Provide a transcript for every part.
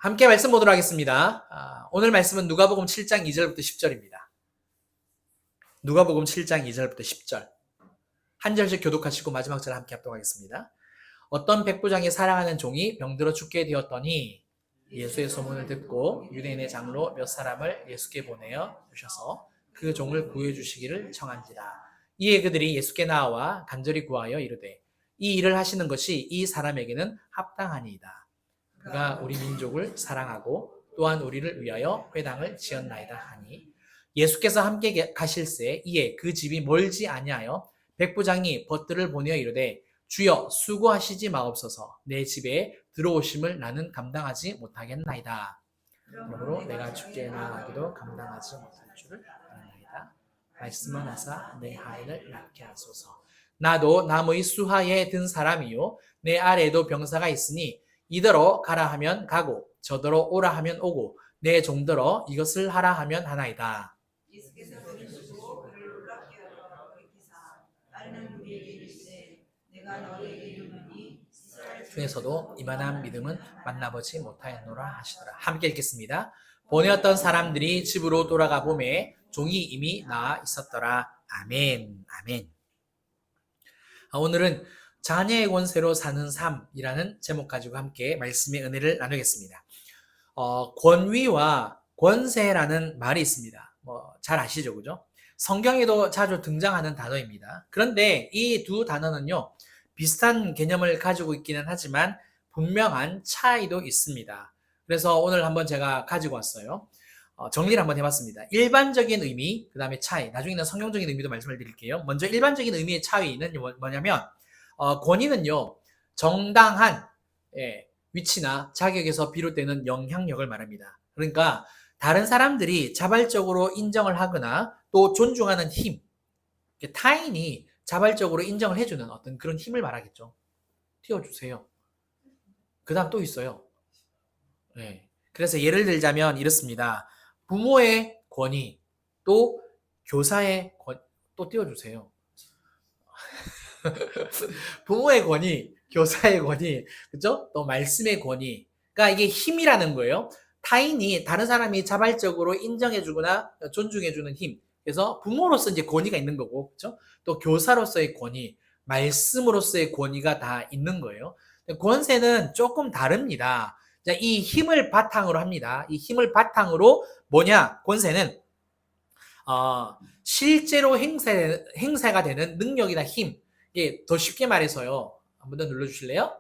함께 말씀 보도록 하겠습니다. 오늘 말씀은 누가복음 7장 2절부터 10절입니다. 누가복음 7장 2절부터 10절. 한 절씩 교독하시고 마지막 절 함께 합독하겠습니다. 어떤 백부장이 사랑하는 종이 병들어 죽게 되었더니 예수의 소문을 듣고 유대인의 장로 몇 사람을 예수께 보내어 주셔서 그 종을 구해 주시기를 청한지라. 이에 그들이 예수께 나와 간절히 구하여 이르되 이 일을 하시는 것이 이 사람에게는 합당하니이다. 그가 우리 민족을 사랑하고 또한 우리를 위하여 회당을 지었나이다 하니 예수께서 함께 가실새 이에 그 집이 멀지 아니하여 백부장이 벗들을 보내어 이르되 주여 수고하시지 마옵소서 내 집에 들어오심을 나는 감당하지 못하겠나이다. 그러므로 내가 주께 나아가기도 감당하지 못할 줄을 아나이다. 말씀은 하사 내 하인을 낫게 하소서. 나도 나무의 수하에 든 사람이요 내 아래에도 병사가 있으니 이더러 가라 하면 가고 저더러 오라 하면 오고 내 종더러 이것을 하라 하면 하나이다. 예수께서 들으시고 그를 놀랍게 하여 가리키사 나는 우리에게 이르시되 내가 너희에게 이르노니 이스라엘 중에서도 이만한 믿음은 만나보지 못하였노라 하시더라. 함께 읽겠습니다. 보내었던 사람들이 집으로 돌아가 보매 종이 이미 나아 있었더라. 아멘. 아멘. 오늘은 자녀의 권세로 사는 삶이라는 제목 가지고 함께 말씀의 은혜를 나누겠습니다. 권위와 권세라는 말이 있습니다. 잘 아시죠, 그죠? 성경에도 자주 등장하는 단어입니다. 그런데 이 두 단어는요, 비슷한 개념을 가지고 있기는 하지만 분명한 차이도 있습니다. 그래서 오늘 한번 제가 가지고 왔어요. 정리를 한번 해봤습니다. 일반적인 의미, 그 다음에 차이, 나중에는 성경적인 의미도 말씀을 드릴게요. 먼저 일반적인 의미의 차이는 뭐냐면 권위는요, 정당한 위치나 자격에서 비롯되는 영향력을 말합니다. 그러니까 다른 사람들이 자발적으로 인정을 하거나 또 존중하는 힘, 타인이 자발적으로 인정을 해주는 어떤 그런 힘을 말하겠죠. 띄워주세요. 그 다음 또 있어요. 그래서 예를 들자면 이렇습니다. 부모의 권위, 또 교사의 권위, 또 띄워주세요. 부모의 권위, 교사의 권위, 그죠? 또 말씀의 권위. 그러니까 이게 힘이라는 거예요. 타인이, 다른 사람이 자발적으로 인정해주거나 존중해주는 힘. 그래서 부모로서 이제 권위가 있는 거고, 그죠? 또 교사로서의 권위, 말씀으로서의 권위가 다 있는 거예요. 권세는 조금 다릅니다. 이 힘을 바탕으로 합니다. 이 힘을 바탕으로 뭐냐? 권세는 실제로 행사가 되는 능력이나 힘. 더 쉽게 말해서요. 한번 더 눌러주실래요?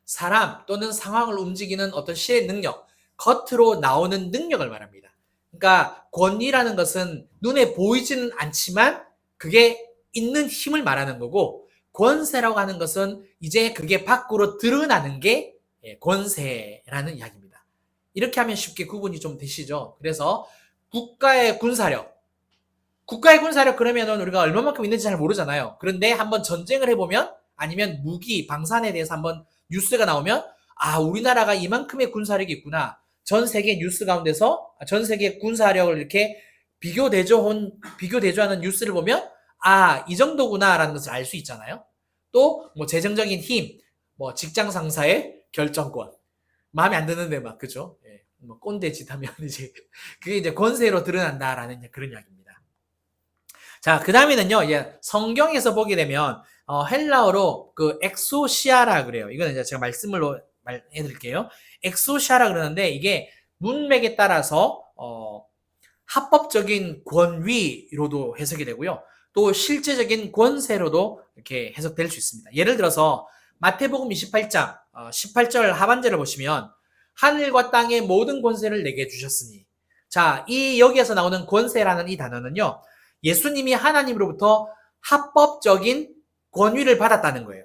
사람 또는 상황을 움직이는 어떤 시의 능력, 겉으로 나오는 능력을 말합니다. 그러니까 권위라는 것은 눈에 보이지는 않지만 그게 있는 힘을 말하는 거고, 권세라고 하는 것은 이제 그게 밖으로 드러나는 게 권세라는 이야기입니다. 이렇게 하면 쉽게 구분이 좀 되시죠? 그래서 국가의 군사력 그러면은 우리가 얼마만큼 있는지 잘 모르잖아요. 그런데 한번 전쟁을 해보면, 아니면 무기, 방산에 대해서 한번 뉴스가 나오면, 우리나라가 이만큼의 군사력이 있구나. 전 세계 뉴스 가운데서 전 세계 군사력을 이렇게 비교대조하는 뉴스를 보면, 이 정도구나라는 것을 알 수 있잖아요. 또 뭐 재정적인 힘, 뭐 직장 상사의 결정권, 마음에 안 드는데 막, 그죠? 뭐 꼰대 짓 하면 이제 그게 이제 권세로 드러난다라는 그런 이야기입니다. 자, 그 다음에는요, 성경에서 보게 되면, 헬라어로 그 엑소시아라 그래요. 이거는 이제 제가 말씀으로 말해드릴게요. 엑소시아라 그러는데, 이게 문맥에 따라서, 합법적인 권위로도 해석이 되고요. 또 실제적인 권세로도 이렇게 해석될 수 있습니다. 예를 들어서, 마태복음 28장, 18절 하반절을 보시면, 하늘과 땅의 모든 권세를 내게 주셨으니. 자, 여기에서 나오는 권세라는 이 단어는요, 예수님이 하나님으로부터 합법적인 권위를 받았다는 거예요.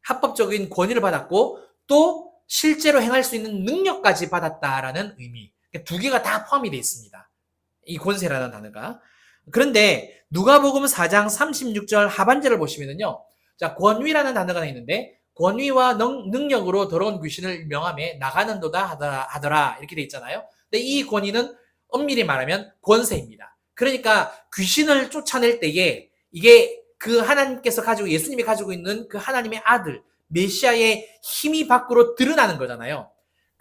합법적인 권위를 받았고 또 실제로 행할 수 있는 능력까지 받았다라는 의미. 두 개가 다 포함이 되어 있습니다. 이 권세라는 단어가. 그런데 누가복음 4장 36절 하반절을 보시면은요. 자, 권위라는 단어가 있는데 권위와 능력으로 더러운 귀신을 명함에 나가는도다 하더라 이렇게 되어 있잖아요. 근데 이 권위는 엄밀히 말하면 권세입니다. 그러니까 귀신을 쫓아낼 때에 이게 그 하나님께서 예수님이 가지고 있는 그 하나님의 아들, 메시아의 힘이 밖으로 드러나는 거잖아요.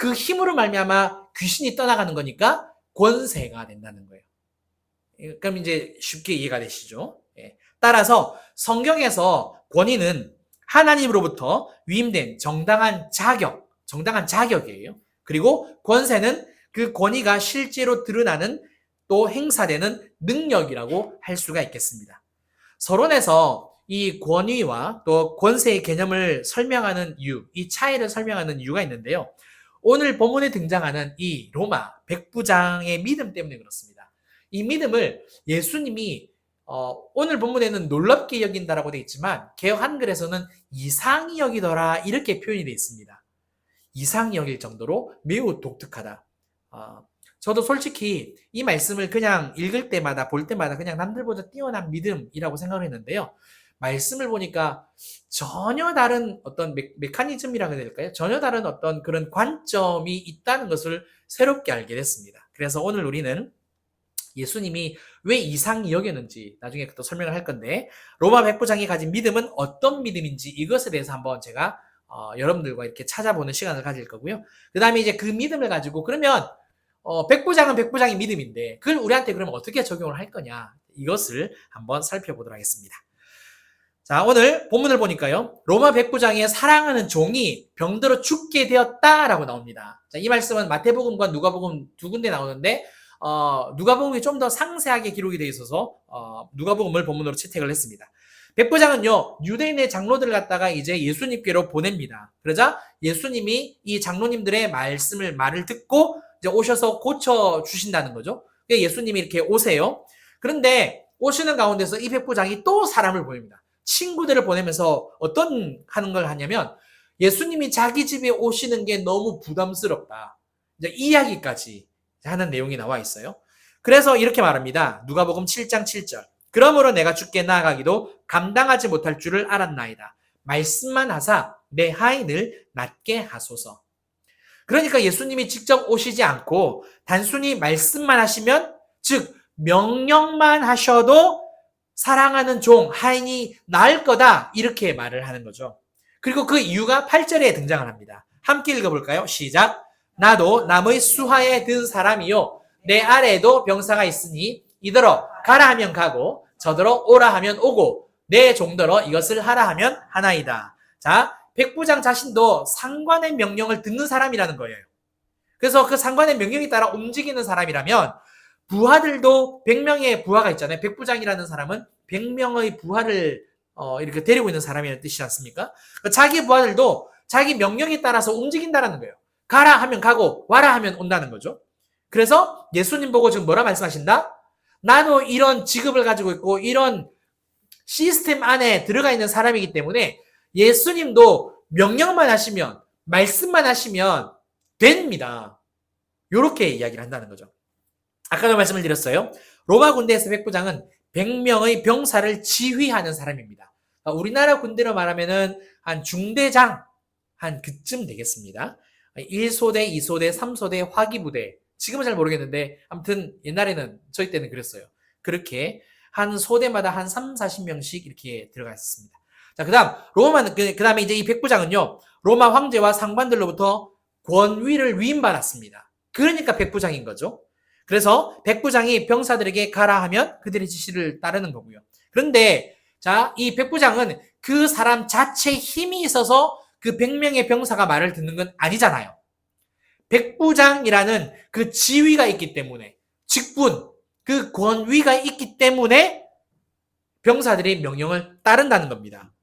그 힘으로 말미암아 귀신이 떠나가는 거니까 권세가 된다는 거예요. 그럼 이제 쉽게 이해가 되시죠? 예. 따라서 성경에서 권위는 하나님으로부터 위임된 정당한 자격이에요. 그리고 권세는 그 권위가 실제로 드러나는 또 행사되는 능력이라고 할 수가 있겠습니다. 서론에서 이 권위와 또 권세의 개념을 설명하는 이유, 이 차이를 설명하는 이유가 있는데요. 오늘 본문에 등장하는 이 로마 백부장의 믿음 때문에 그렇습니다. 이 믿음을 예수님이 오늘 본문에는 놀랍게 여긴다라고 되어 있지만 개역 한글에서는 이상히 여기더라 이렇게 표현이 되어 있습니다. 이상히 여길 정도로 매우 독특하다. 저도 솔직히 이 말씀을 그냥 읽을 때마다 볼 때마다 그냥 남들보다 뛰어난 믿음이라고 생각을 했는데요. 말씀을 보니까 전혀 다른 어떤 메커니즘이라고 해야 될까요? 전혀 다른 어떤 그런 관점이 있다는 것을 새롭게 알게 됐습니다. 그래서 오늘 우리는 예수님이 왜 이상히 여겼는지 나중에 또 설명을 할 건데 로마 백부장이 가진 믿음은 어떤 믿음인지 이것에 대해서 한번 제가 여러분들과 이렇게 찾아보는 시간을 가질 거고요. 그 다음에 이제 그 믿음을 가지고 그러면 백부장은 백부장의 믿음인데 그걸 우리한테 그러면 어떻게 적용을 할 거냐 이것을 한번 살펴보도록 하겠습니다. 자, 오늘 본문을 보니까요. 로마 백부장의 사랑하는 종이 병들어 죽게 되었다라고 나옵니다. 자, 이 말씀은 마태복음과 누가복음 두 군데 나오는데 누가복음이 좀 더 상세하게 기록이 되어 있어서 누가복음을 본문으로 채택을 했습니다. 백부장은요, 유대인의 장로들을 갖다가 이제 예수님께로 보냅니다. 그러자 예수님이 이 장로님들의 말을 듣고 이제 오셔서 고쳐 주신다는 거죠. 예수님이 이렇게 오세요. 그런데 오시는 가운데서 이 백부장이 또 사람을 보냅니다. 친구들을 보내면서 하는 걸 하냐면 예수님이 자기 집에 오시는 게 너무 부담스럽다. 이제 이야기까지 하는 내용이 나와 있어요. 그래서 이렇게 말합니다. 누가복음 7장 7절. 그러므로 내가 주께 나아가기도 감당하지 못할 줄을 알았나이다. 말씀만 하사 내 하인을 낫게 하소서. 그러니까 예수님이 직접 오시지 않고 단순히 말씀만 하시면, 즉 명령만 하셔도 사랑하는 종, 하인이 나을 거다 이렇게 말을 하는 거죠. 그리고 그 이유가 8절에 등장을 합니다. 함께 읽어볼까요? 시작. 나도 남의 수하에 든 사람이요 내 아래에도 병사가 있으니 이더러 가라 하면 가고 저더러 오라 하면 오고 내 종더러 이것을 하라 하면 하나이다. 자, 백부장 자신도 상관의 명령을 듣는 사람이라는 거예요. 그래서 그 상관의 명령에 따라 움직이는 사람이라면 부하들도 100명의 부하가 있잖아요. 백부장이라는 사람은 100명의 부하를 이렇게 데리고 있는 사람이라는 뜻이지 않습니까? 그러니까 자기 부하들도 자기 명령에 따라서 움직인다는 거예요. 가라 하면 가고 와라 하면 온다는 거죠. 그래서 예수님 보고 지금 뭐라 말씀하신다? 나도 이런 직업을 가지고 있고 이런 시스템 안에 들어가 있는 사람이기 때문에 예수님도 명령만 하시면, 말씀만 하시면 됩니다. 이렇게 이야기를 한다는 거죠. 아까도 말씀을 드렸어요. 로마 군대에서 백부장은 100명의 병사를 지휘하는 사람입니다. 우리나라 군대로 말하면은 한 중대장 한 그쯤 되겠습니다. 1소대, 2소대, 3소대, 화기부대. 지금은 잘 모르겠는데 아무튼 옛날에는 저희 때는 그랬어요. 그렇게 한 소대마다 한 3, 40명씩 이렇게 들어가 있었습니다. 자, 그다음에 이제 이 백부장은요. 로마 황제와 상관들로부터 권위를 위임받았습니다. 그러니까 백부장인 거죠. 그래서 백부장이 병사들에게 가라 하면 그들의 지시를 따르는 거고요. 그런데 자, 이 백부장은 그 사람 자체에 힘이 있어서 그 100명의 병사가 말을 듣는 건 아니잖아요. 백부장이라는 그 지위가 있기 때문에, 직분, 그 권위가 있기 때문에 병사들이 명령을 따른다는 겁니다.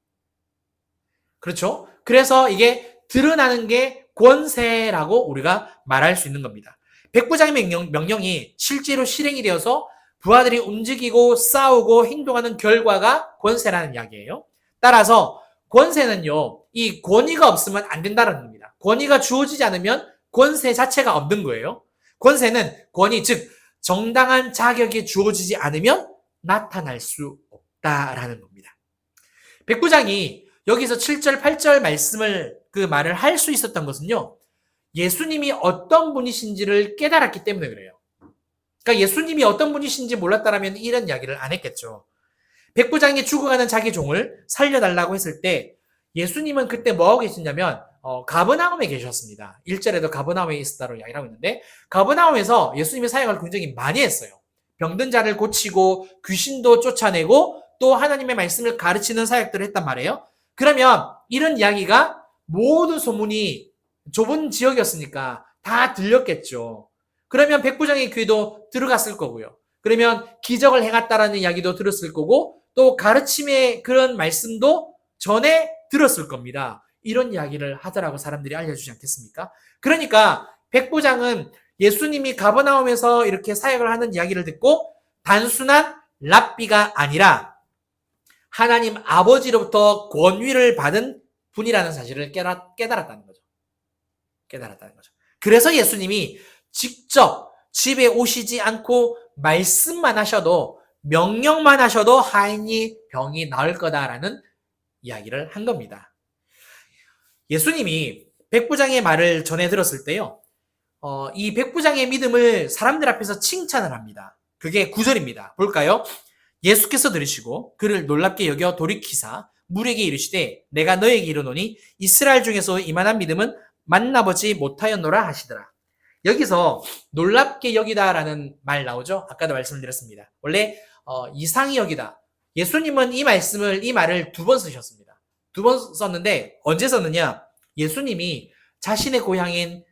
그렇죠? 그래서 이게 드러나는 게 권세라고 우리가 말할 수 있는 겁니다. 백부장의 명령이 실제로 실행이 되어서 부하들이 움직이고 싸우고 행동하는 결과가 권세라는 이야기예요. 따라서 권세는요, 이 권위가 없으면 안 된다는 겁니다. 권위가 주어지지 않으면 권세 자체가 없는 거예요. 권세는 권위, 즉 정당한 자격이 주어지지 않으면 나타날 수 없다라는 겁니다. 백부장이 여기서 7절, 8절 말을 할 수 있었던 것은요, 예수님이 어떤 분이신지를 깨달았기 때문에 그래요. 그러니까 예수님이 어떤 분이신지 몰랐다라면 이런 이야기를 안 했겠죠. 백부장이 죽어가는 자기 종을 살려달라고 했을 때 예수님은 그때 뭐하고 계시냐면 가버나움에 계셨습니다. 1절에도 가버나움에 있었다고 이야기를 하고 있는데, 가버나움에서 예수님의 사역을 굉장히 많이 했어요. 병든 자를 고치고 귀신도 쫓아내고 또 하나님의 말씀을 가르치는 사역들을 했단 말이에요. 그러면 이런 이야기가 모든 소문이 좁은 지역이었으니까 다 들렸겠죠. 그러면 백부장의 귀에도 들어갔을 거고요. 그러면 기적을 행했다라는 이야기도 들었을 거고 또 가르침의 그런 말씀도 전에 들었을 겁니다. 이런 이야기를 하더라고 사람들이 알려주지 않겠습니까? 그러니까 백부장은 예수님이 가버나움에서 이렇게 사역을 하는 이야기를 듣고 단순한 랍비가 아니라 하나님 아버지로부터 권위를 받은 분이라는 사실을 깨달았다는 거죠. 깨달았다는 거죠. 그래서 예수님이 직접 집에 오시지 않고 말씀만 하셔도 명령만 하셔도 하인이 병이 나을 거다라는 이야기를 한 겁니다. 예수님이 백부장의 말을 전해 들었을 때요. 이 백부장의 믿음을 사람들 앞에서 칭찬을 합니다. 그게 9절입니다. 볼까요? 예수께서 들으시고 그를 놀랍게 여겨 돌이키사 물에게 이르시되 내가 너에게 이르노니 이스라엘 중에서 이만한 믿음은 만나보지 못하였노라 하시더라. 여기서 놀랍게 여기다라는 말 나오죠? 아까도 말씀드렸습니다. 원래 이상히 여기다. 예수님은 이 말을 2번 쓰셨습니다. 2번 썼는데 언제 썼느냐? 예수님이 자신의 고향인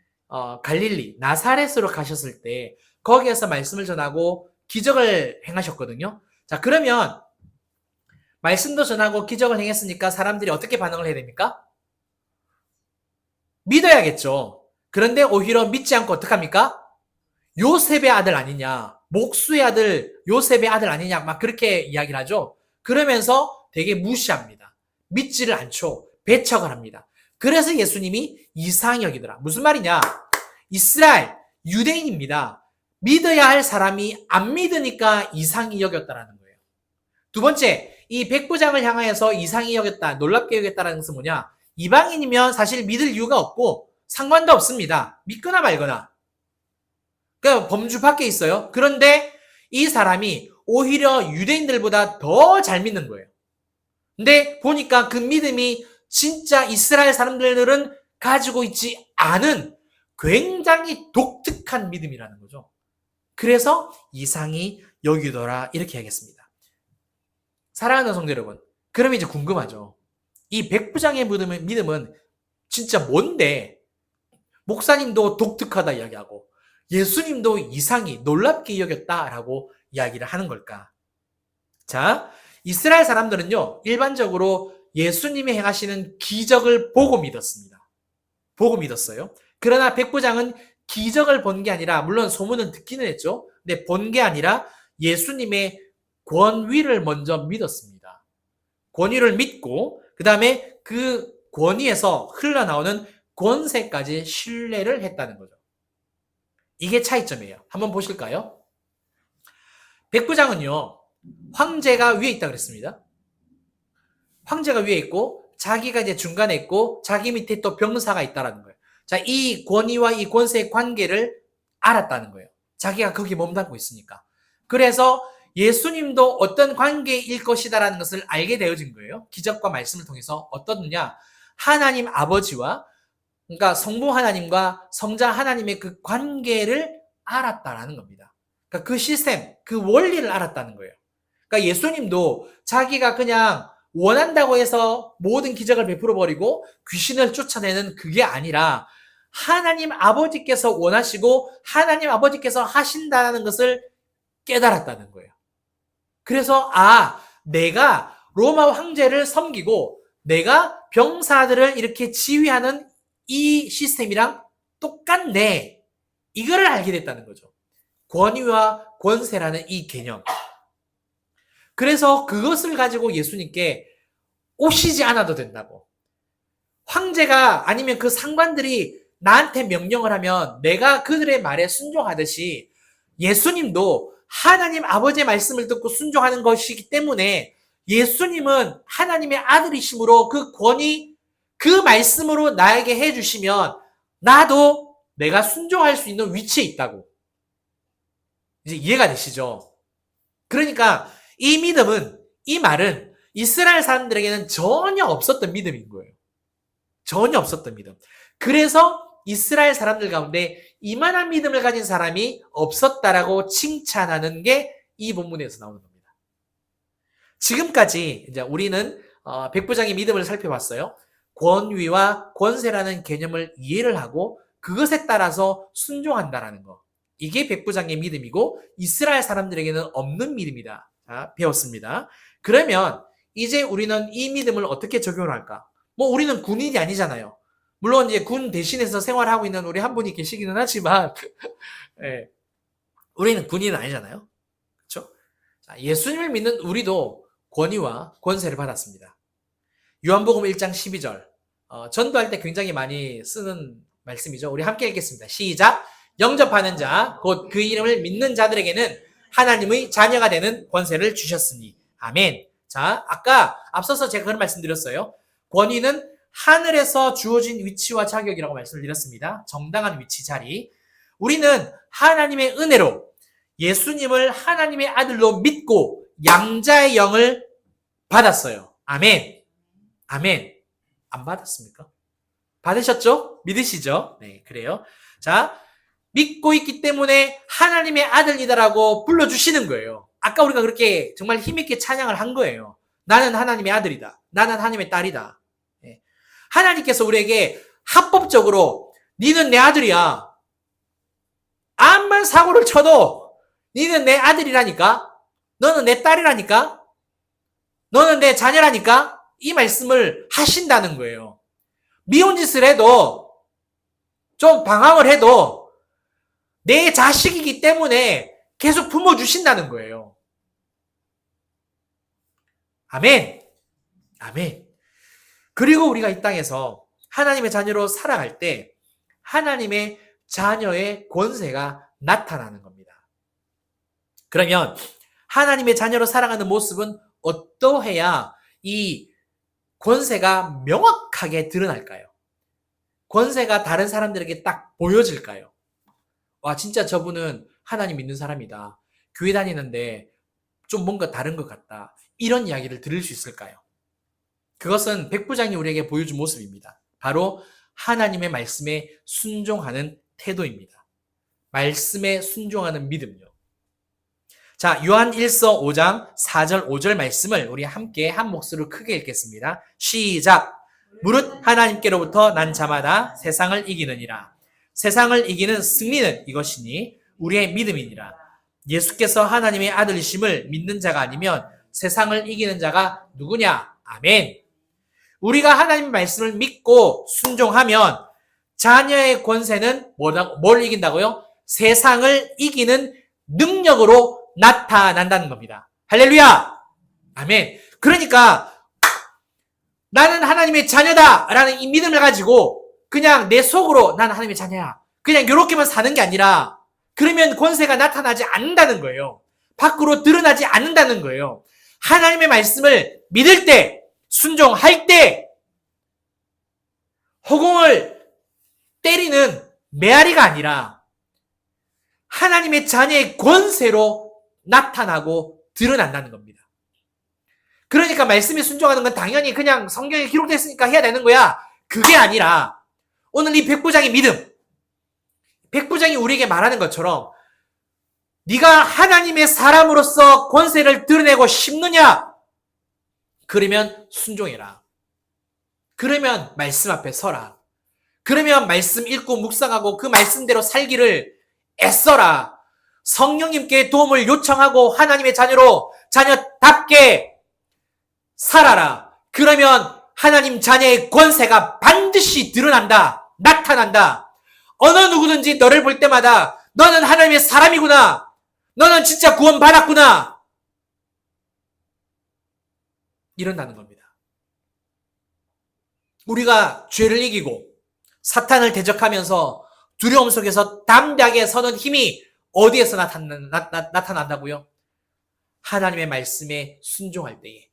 갈릴리 나사렛으로 가셨을 때 거기에서 말씀을 전하고 기적을 행하셨거든요. 자, 그러면 말씀도 전하고 기적을 행했으니까 사람들이 어떻게 반응을 해야 됩니까? 믿어야겠죠. 그런데 오히려 믿지 않고 어떡합니까? 요셉의 아들 아니냐, 목수의 아들, 요셉의 아들 아니냐, 막 그렇게 이야기를 하죠. 그러면서 되게 무시합니다. 믿지를 않죠. 배척을 합니다. 그래서 예수님이 이상히 여기더라. 무슨 말이냐? 이스라엘, 유대인입니다. 믿어야 할 사람이 안 믿으니까 이상히 여겼다라는 거예요. 2번째, 이 백부장을 향하여서 이상히 여겼다, 놀랍게 여겼다라는 것은 뭐냐? 이방인이면 사실 믿을 이유가 없고 상관도 없습니다. 믿거나 말거나. 그러니까 범주 밖에 있어요. 그런데 이 사람이 오히려 유대인들보다 더 잘 믿는 거예요. 근데 보니까 그 믿음이 진짜 이스라엘 사람들은 가지고 있지 않은 굉장히 독특한 믿음이라는 거죠. 그래서 이상히 여기더라 이렇게 하겠습니다. 사랑하는 성도 여러분, 그럼 이제 궁금하죠. 이 백부장의 믿음은 진짜 뭔데 목사님도 독특하다 이야기하고 예수님도 이상히 놀랍게 여겼다라고 이야기를 하는 걸까? 자, 이스라엘 사람들은요, 일반적으로 예수님이 행하시는 기적을 보고 믿었습니다. 보고 믿었어요. 그러나 백부장은 기적을 본 게 아니라, 물론 소문은 듣기는 했죠. 근데 본 게 아니라 예수님의 권위를 먼저 믿었습니다. 권위를 믿고, 그 다음에 그 권위에서 흘러나오는 권세까지 신뢰를 했다는 거죠. 이게 차이점이에요. 한번 보실까요? 백부장은요, 황제가 위에 있다 그랬습니다. 황제가 위에 있고 자기가 이제 중간에 있고 자기 밑에 또 병사가 있다라는 거예요. 자, 이 권위와 이 권세의 관계를 알았다는 거예요. 자기가 거기 몸담고 있으니까. 그래서 예수님도 어떤 관계일 것이다라는 것을 알게 되어진 거예요. 기적과 말씀을 통해서 어떠느냐? 하나님 아버지와 그러니까 성부 하나님과 성자 하나님의 그 관계를 알았다라는 겁니다. 그러니까 그 시스템, 그 원리를 알았다는 거예요. 그러니까 예수님도 자기가 그냥 원한다고 해서 모든 기적을 베풀어 버리고 귀신을 쫓아내는 그게 아니라 하나님 아버지께서 원하시고 하나님 아버지께서 하신다는 것을 깨달았다는 거예요. 그래서 내가 로마 황제를 섬기고 내가 병사들을 이렇게 지휘하는 이 시스템이랑 똑같네. 이거를 알게 됐다는 거죠. 권위와 권세라는 이 개념. 그래서 그것을 가지고 예수님께 오시지 않아도 된다고. 황제가 아니면 그 상관들이 나한테 명령을 하면 내가 그들의 말에 순종하듯이 예수님도 하나님 아버지의 말씀을 듣고 순종하는 것이기 때문에 예수님은 하나님의 아들이심으로 그 권위, 그 말씀으로 나에게 해주시면 나도 내가 순종할 수 있는 위치에 있다고. 이제 이해가 되시죠? 그러니까 이 믿음은, 이 말은 이스라엘 사람들에게는 전혀 없었던 믿음인 거예요. 전혀 없었던 믿음. 그래서 이스라엘 사람들 가운데 이만한 믿음을 가진 사람이 없었다라고 칭찬하는 게 이 본문에서 나오는 겁니다. 지금까지 이제 우리는 백부장의 믿음을 살펴봤어요. 권위와 권세라는 개념을 이해를 하고 그것에 따라서 순종한다라는 거. 이게 백부장의 믿음이고 이스라엘 사람들에게는 없는 믿음이다. 자, 배웠습니다. 그러면 이제 우리는 이 믿음을 어떻게 적용을 할까? 뭐 우리는 군인이 아니잖아요. 물론 이제 군 대신해서 생활하고 있는 우리 한 분이 계시기는 하지만 예, 우리는 군인은 아니잖아요. 그렇죠? 자, 예수님을 믿는 우리도 권위와 권세를 받았습니다. 요한복음 1장 12절 전도할 때 굉장히 많이 쓰는 말씀이죠. 우리 함께 읽겠습니다. 시작! 영접하는 자, 곧 그 이름을 믿는 자들에게는 하나님의 자녀가 되는 권세를 주셨으니. 아멘. 자, 아까 앞서서 제가 그런 말씀 드렸어요. 권위는 하늘에서 주어진 위치와 자격이라고 말씀을 드렸습니다. 정당한 위치, 자리. 우리는 하나님의 은혜로 예수님을 하나님의 아들로 믿고 양자의 영을 받았어요. 아멘. 아멘. 안 받았습니까? 받으셨죠? 믿으시죠? 네, 그래요. 자, 믿고 있기 때문에 하나님의 아들이다라고 불러주시는 거예요. 아까 우리가 그렇게 정말 힘있게 찬양을 한 거예요. 나는 하나님의 아들이다. 나는 하나님의 딸이다. 네. 하나님께서 우리에게 합법적으로 니는 내 아들이야. 암만 사고를 쳐도 니는 내 아들이라니까. 너는 내 딸이라니까. 너는 내 자녀라니까. 이 말씀을 하신다는 거예요. 미운 짓을 해도 좀 방황을 해도 내 자식이기 때문에 계속 품어주신다는 거예요. 아멘. 아멘. 그리고 우리가 이 땅에서 하나님의 자녀로 살아갈 때 하나님의 자녀의 권세가 나타나는 겁니다. 그러면 하나님의 자녀로 살아가는 모습은 어떠해야 이 권세가 명확하게 드러날까요? 권세가 다른 사람들에게 딱 보여질까요? 와, 진짜 저분은 하나님 믿는 사람이다. 교회 다니는데 좀 뭔가 다른 것 같다. 이런 이야기를 들을 수 있을까요? 그것은 백부장이 우리에게 보여준 모습입니다. 바로 하나님의 말씀에 순종하는 태도입니다. 말씀에 순종하는 믿음요. 자, 요한 1서 5장 4절 5절 말씀을 우리 함께 한 목소리로 크게 읽겠습니다. 시작! 무릇 하나님께로부터 난 자마다 세상을 이기느니라. 세상을 이기는 승리는 이것이니 우리의 믿음이니라. 예수께서 하나님의 아들이심을 믿는 자가 아니면 세상을 이기는 자가 누구냐? 아멘. 우리가 하나님의 말씀을 믿고 순종하면 자녀의 권세는 뭘 이긴다고요? 세상을 이기는 능력으로 나타난다는 겁니다. 할렐루야! 아멘. 그러니까 나는 하나님의 자녀다 라는 이 믿음을 가지고 그냥 내 속으로 나는 하나님의 자녀야. 그냥 이렇게만 사는 게 아니라 그러면 권세가 나타나지 않는다는 거예요. 밖으로 드러나지 않는다는 거예요. 하나님의 말씀을 믿을 때, 순종할 때 허공을 때리는 메아리가 아니라 하나님의 자녀의 권세로 나타나고 드러난다는 겁니다. 그러니까 말씀에 순종하는 건 당연히 그냥 성경에 기록됐으니까 해야 되는 거야. 그게 아니라 오늘 이 백부장의 믿음, 백부장이 우리에게 말하는 것처럼 네가 하나님의 사람으로서 권세를 드러내고 싶느냐? 그러면 순종해라. 그러면 말씀 앞에 서라. 그러면 말씀 읽고 묵상하고 그 말씀대로 살기를 애써라. 성령님께 도움을 요청하고 하나님의 자녀로 자녀답게 살아라. 그러면 하나님 자녀의 권세가 반드시 드러난다. 나타난다. 어느 누구든지 너를 볼 때마다 너는 하나님의 사람이구나. 너는 진짜 구원 받았구나. 이런다는 겁니다. 우리가 죄를 이기고 사탄을 대적하면서 두려움 속에서 담대하게 서는 힘이 어디에서 나타난다고요? 하나님의 말씀에 순종할 때에,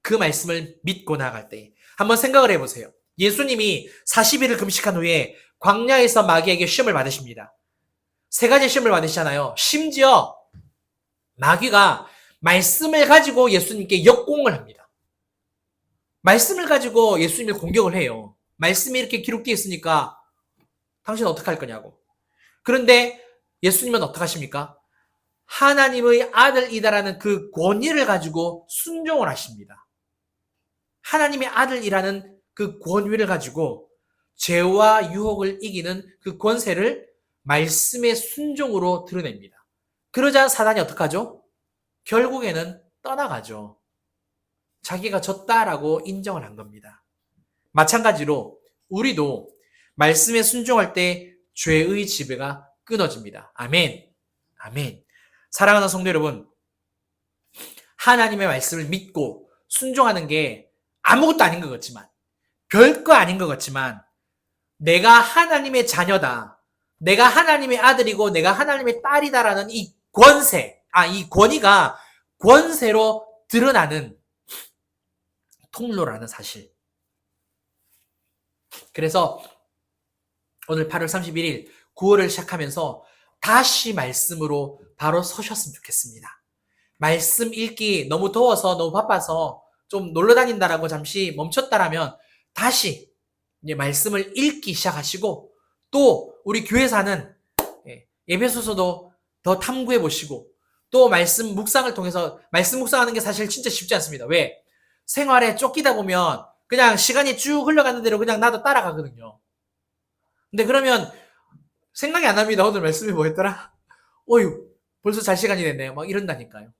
그 말씀을 믿고 나아갈 때에. 한번 생각을 해보세요. 예수님이 40일을 금식한 후에 광야에서 마귀에게 시험을 받으십니다. 3가지 시험을 받으시잖아요. 심지어 마귀가 말씀을 가지고 예수님께 역공을 합니다. 말씀을 가지고 예수님을 공격을 해요. 말씀이 이렇게 기록되어 있으니까 당신은 어떻게 할 거냐고. 그런데 예수님은 어떻게 하십니까? 하나님의 아들이다라는 그 권위를 가지고 순종을 하십니다. 하나님의 아들이라는 그 권위를 가지고 죄와 유혹을 이기는 그 권세를 말씀의 순종으로 드러냅니다. 그러자 사단이 어떻게 하죠? 결국에는 떠나가죠. 자기가 졌다라고 인정을 한 겁니다. 마찬가지로 우리도 말씀에 순종할 때 죄의 지배가 끊어집니다. 아멘. 아멘. 사랑하는 성도 여러분, 하나님의 말씀을 믿고 순종하는 게 아무것도 아닌 것 같지만, 별거 아닌 것 같지만, 내가 하나님의 자녀다, 내가 하나님의 아들이고 내가 하나님의 딸이다라는 이 권세, 이 권위가 권세로 드러나는 통로라는 사실. 그래서 오늘 8월 31일 9월을 시작하면서 다시 말씀으로 바로 서셨으면 좋겠습니다. 말씀 읽기 너무 더워서 너무 바빠서 좀 놀러 다닌다라고 잠시 멈췄다라면 다시 이제 말씀을 읽기 시작하시고, 또 우리 교회사는 예배소서도 더 탐구해 보시고, 또 말씀 묵상을 통해서 말씀 묵상하는 게 사실 진짜 쉽지 않습니다. 왜? 생활에 쫓기다 보면 그냥 시간이 쭉 흘러가는 대로 그냥 나도 따라가거든요. 근데 그러면 생각이 안 납니다. 오늘 말씀이 뭐였더라? 어휴, 벌써 잘 시간이 됐네요. 막 이런다니까요.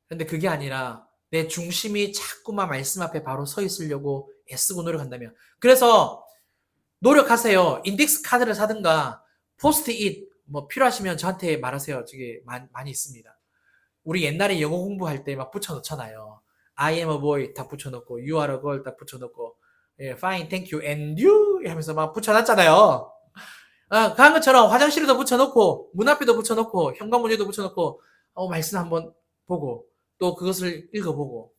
근데 그게 아니라 내 중심이 자꾸만 말씀 앞에 바로 서 있으려고 애쓰고 노력한다면. 그래서 노력하세요. 인덱스 카드를 사든가 포스트잇 뭐 필요하시면 저한테 말하세요. 저게 많이 있습니다. 우리 옛날에 영어 공부할 때 막 붙여놓잖아요. I am a boy 딱 붙여놓고 You are a girl 딱 붙여놓고 Fine, thank you, and you 하면서 막 붙여놨잖아요. 그런 것처럼 화장실에도 붙여놓고 문 앞에도 붙여놓고 현관문에도 붙여놓고 말씀 한번 보고 또 그것을 읽어보고,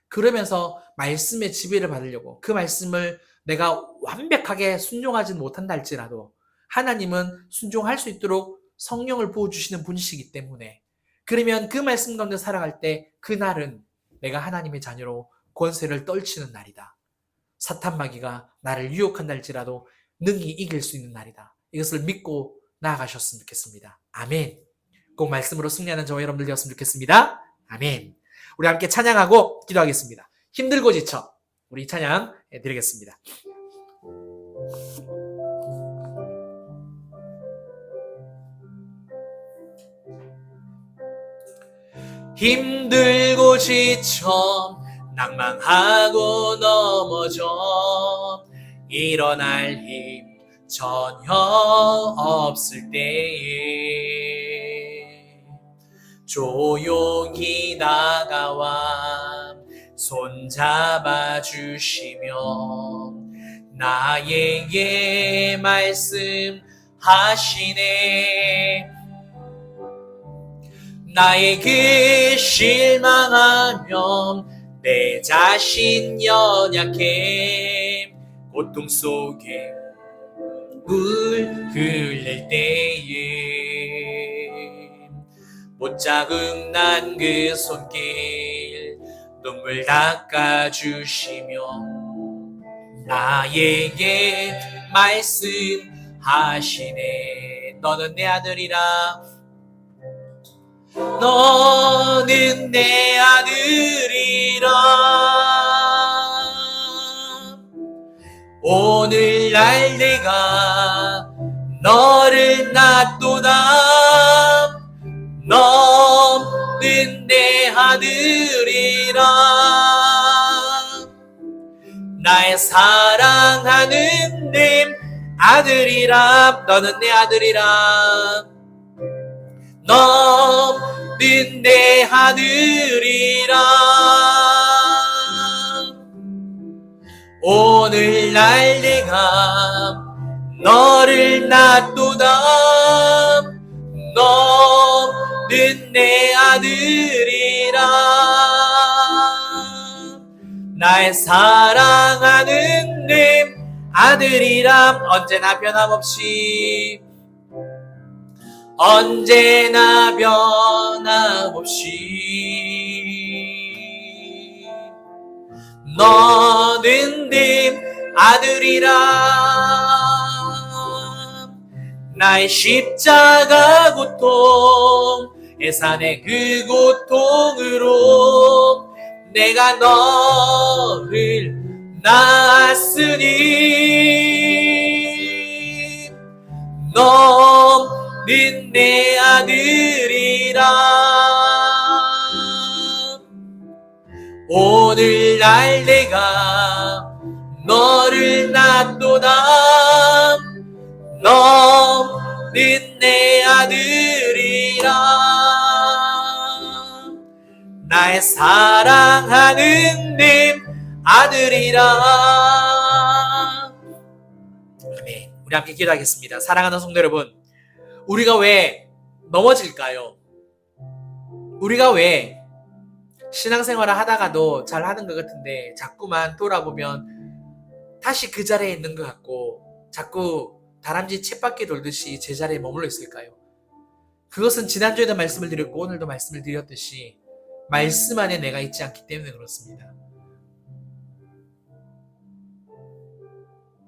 그러면서 말씀의 지배를 받으려고, 그 말씀을 내가 완벽하게 순종하지는 못한다 할지라도 하나님은 순종할 수 있도록 성령을 부어주시는 분이시기 때문에, 그러면 그 말씀 가운데 살아갈 때 그날은 내가 하나님의 자녀로 권세를 떨치는 날이다. 사탄 마귀가 나를 유혹한다 할지라도 능히 이길 수 있는 날이다. 이것을 믿고 나아가셨으면 좋겠습니다. 아멘. 꼭 말씀으로 승리하는 저와 여러분들 되었으면 좋겠습니다. 아멘. 우리 함께 찬양하고 기도하겠습니다. 힘들고 지쳐 우리 찬양 드리겠습니다. 힘들고 지쳐 낭망하고 넘어져 일어날 힘 전혀 없을 때에 조용히 다가와 손잡아 주시며 나에게 말씀하시네. 나에게 실망하면 내 자신 연약해 고통 속에 물 흘릴 때에 못자국 난 그 손길 눈물 닦아주시며 나에게 말씀하시네. 너는 내 아들이라 너는 내 아들이라 오늘날 내가 너를 낳도다 너는 내 아들이라 나의 사랑하는 내 아들이라 너는 내 아들이라 너는 내 아들이라 오늘날 내가 너를 낳도다 너는 내 아들이라 나의 사랑하는 내 아들이라 언제나 변함없이 언제나 변함없이 너는 내 아들이라. 나의 십자가 고통, 해산의 그 고통으로 내가 너를 낳았으니 너는 내 아들이라. 오늘날 내가 너를 낳도다. 너는 내 아들이라. 나의 사랑하는 내 아들이라. 아멘. 우리 함께 기도하겠습니다. 사랑하는 성도 여러분, 우리가 왜 넘어질까요? 우리가 왜 신앙생활을 하다가도 잘 하는 것 같은데 자꾸만 돌아보면 다시 그 자리에 있는 것 같고 자꾸 다람쥐 쳇바퀴 돌듯이 제자리에 머물러 있을까요? 그것은 지난주에도 말씀을 드렸고 오늘도 말씀을 드렸듯이 말씀 안에 내가 있지 않기 때문에 그렇습니다.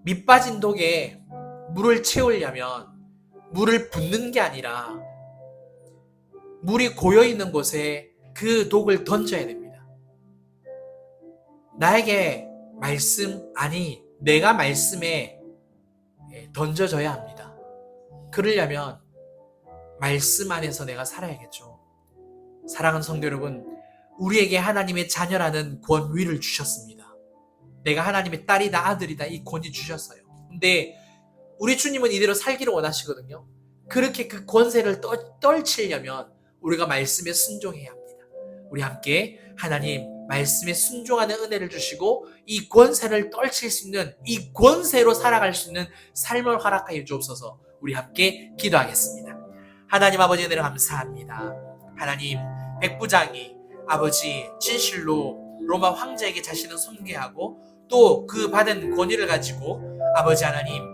밑 빠진 독에 물을 채우려면 물을 붓는 게 아니라 물이 고여있는 곳에 그 독을 던져야 됩니다. 나에게 말씀, 아니 내가 말씀에 던져져야 합니다. 그러려면 말씀 안에서 내가 살아야겠죠. 사랑하는 성도 여러분, 우리에게 하나님의 자녀라는 권위를 주셨습니다. 내가 하나님의 딸이다, 아들이다, 이 권위 주셨어요. 근데 우리 주님은 이대로 살기를 원하시거든요. 그렇게 그 권세를 떨치려면 우리가 말씀에 순종해야 합니다. 우리 함께 하나님 말씀에 순종하는 은혜를 주시고 이 권세를 떨칠 수 있는, 이 권세로 살아갈 수 있는 삶을 허락하여 주옵소서. 우리 함께 기도하겠습니다. 하나님 아버지 은혜를 감사합니다. 하나님, 백부장이 아버지 진실로 로마 황제에게 자신을 섬기하고 또 그 받은 권위를 가지고 아버지 하나님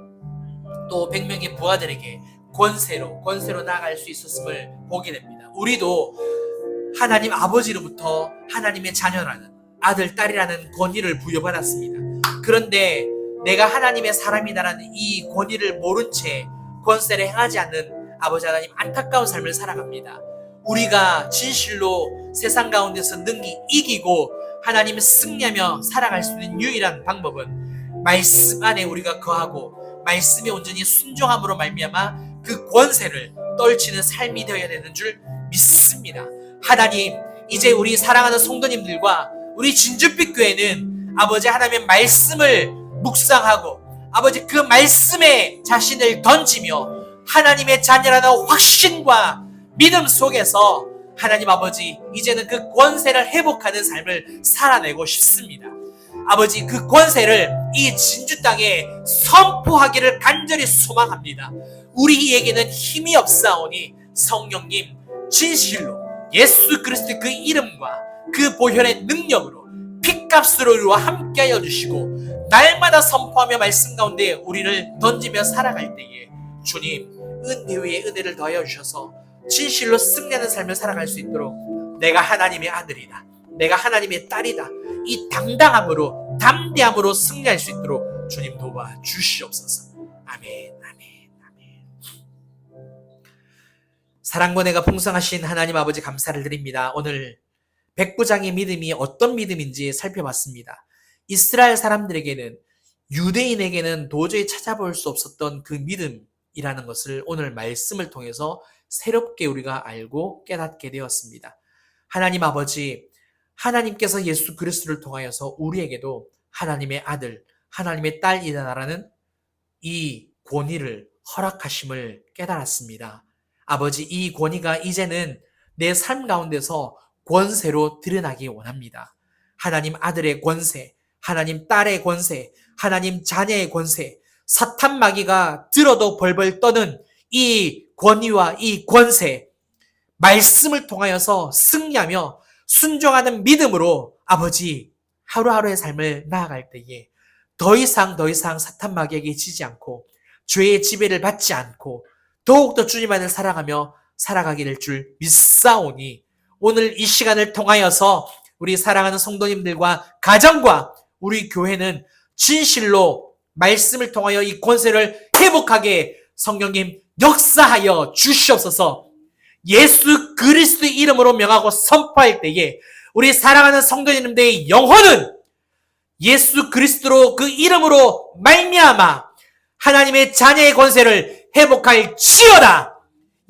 또 100명의 부하들에게 권세로 나아갈 수 있었음을 보게 됩니다. 우리도 하나님 아버지로부터 하나님의 자녀라는, 아들, 딸이라는 권위를 부여받았습니다. 그런데 내가 하나님의 사람이다라는 이 권위를 모른 채 권세를 행하지 않는 아버지 하나님 안타까운 삶을 살아갑니다. 우리가 진실로 세상 가운데서 능히 이기고 하나님을 승리하며 살아갈 수 있는 유일한 방법은 말씀 안에 우리가 거하고 말씀에 온전히 순종함으로 말미암아 그 권세를 떨치는 삶이 되어야 되는 줄 믿습니다. 하나님, 이제 우리 사랑하는 성도님들과 우리 진주빛 교회는 아버지 하나님의 말씀을 묵상하고 아버지 그 말씀에 자신을 던지며 하나님의 자녀라는 확신과 믿음 속에서 하나님 아버지 이제는 그 권세를 회복하는 삶을 살아내고 싶습니다. 아버지 그 권세를 이 진주 땅에 선포하기를 간절히 소망합니다. 우리에게는 힘이 없사오니 성령님 진실로 예수 그리스도의 그 이름과 그 보혈의 능력으로 핏값으로 우리와 함께하여 주시고 날마다 선포하며 말씀 가운데 우리를 던지며 살아갈 때에 주님 은혜 위에 은혜를 더하여 주셔서 진실로 승리하는 삶을 살아갈 수 있도록 내가 하나님의 아들이다, 내가 하나님의 딸이다, 이 당당함으로 담대함으로 승리할 수 있도록 주님 도와주시옵소서. 아멘, 아멘, 아멘. 사랑과 은혜가 풍성하신 하나님 아버지 감사를 드립니다. 오늘 백부장의 믿음이 어떤 믿음인지 살펴봤습니다. 이스라엘 사람들에게는, 유대인에게는 도저히 찾아볼 수 없었던 그 믿음이라는 것을 오늘 말씀을 통해서 새롭게 우리가 알고 깨닫게 되었습니다. 하나님 아버지, 하나님께서 예수 그리스도를 통하여서 우리에게도 하나님의 아들, 하나님의 딸이다라는 이 권위를 허락하심을 깨달았습니다. 아버지, 이 권위가 이제는 내 삶 가운데서 권세로 드러나기 원합니다. 하나님 아들의 권세, 하나님 딸의 권세, 하나님 자녀의 권세, 사탄 마귀가 들어도 벌벌 떠는 이 권위와 이 권세, 말씀을 통하여서 승리하며 순종하는 믿음으로 아버지 하루하루의 삶을 나아갈 때에 더 이상 사탄 마귀에게 지지 않고 죄의 지배를 받지 않고 더욱더 주님 안을 사랑하며 살아가게 될 줄 믿사오니 오늘 이 시간을 통하여서 우리 사랑하는 성도님들과 가정과 우리 교회는 진실로 말씀을 통하여 이 권세를 회복하게 성령님 역사하여 주시옵소서. 예수 그리스도의 이름으로 명하고 선포할 때에 우리 사랑하는 성도님들의 영혼은 예수 그리스도로 그 이름으로 말미암아 하나님의 자녀의 권세를 회복할지어다.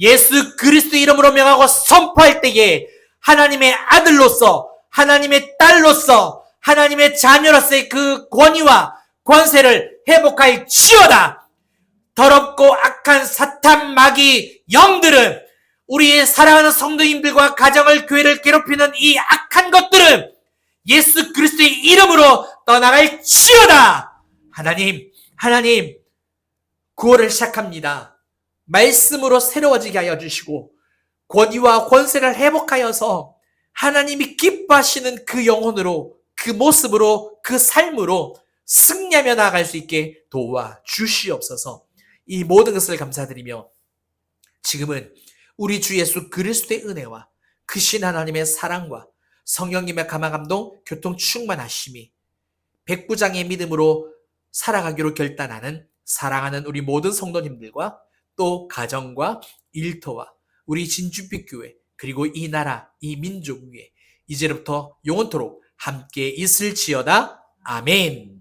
예수 그리스도의 이름으로 명하고 선포할 때에 하나님의 아들로서 하나님의 딸로서 하나님의 자녀로서의 그 권위와 권세를 회복할지어다. 더럽고 악한 사탄 마귀 영들은 우리의 사랑하는 성도님들과 가정을 교회를 괴롭히는 이 악한 것들은 예수 그리스도의 이름으로 떠나갈지어다. 하나님 구호를 시작합니다. 말씀으로 새로워지게 하여 주시고 권위와 권세를 회복하여서 하나님이 기뻐하시는 그 영혼으로 그 모습으로 그 삶으로 승리하며 나아갈 수 있게 도와 주시옵소서. 이 모든 것을 감사드리며 지금은 우리 주 예수 그리스도의 은혜와 크신 하나님의 사랑과 성령님의 감화감동 교통 충만하심이 백부장의 믿음으로 살아가기로 결단하는 사랑하는 우리 모든 성도님들과 또 가정과 일터와 우리 진주빛 교회 그리고 이 나라 이 민족 위에 이제부터 영원토록 함께 있을지어다. 아멘.